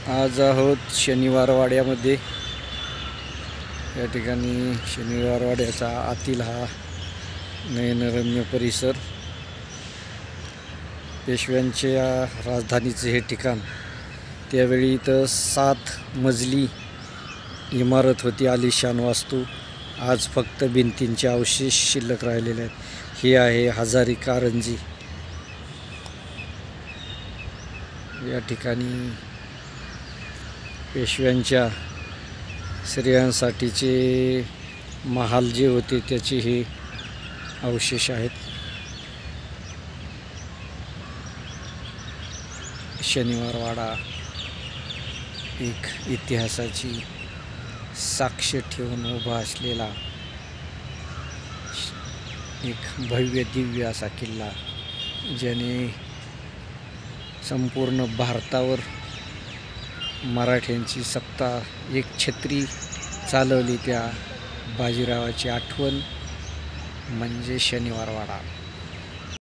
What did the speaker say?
आज आहोत शनिवारवाड्यामध्ये। या ठिकाणी शनिवारवाड्याचा आतील हा नयनरम्य परिसर, पेशव्यांच्या राजधानीचे हे ठिकाण। त्यावेळी इथं 7 मजली इमारत होती, आलिशान वास्तू। आज फक्त भिंतींचे अवशेष शिल्लक राहिलेले आहेत। ही आहे हजारी कारंजी। या ठिकाणी पेशव्यांच्या स्त्रियांसाठीचे महाल जे होते त्याचे हे अवशेष आहेत। शनिवारवाडा एक इतिहासाची साक्ष ठेवून उभा असलेला एक भव्य दिव्य असा किल्ला, ज्याने संपूर्ण भारतावर मराठ्यांची सत्ता एक छत्री चालवली। त्या बाजीरावाची आठवण म्हणजे शनिवारवाडा।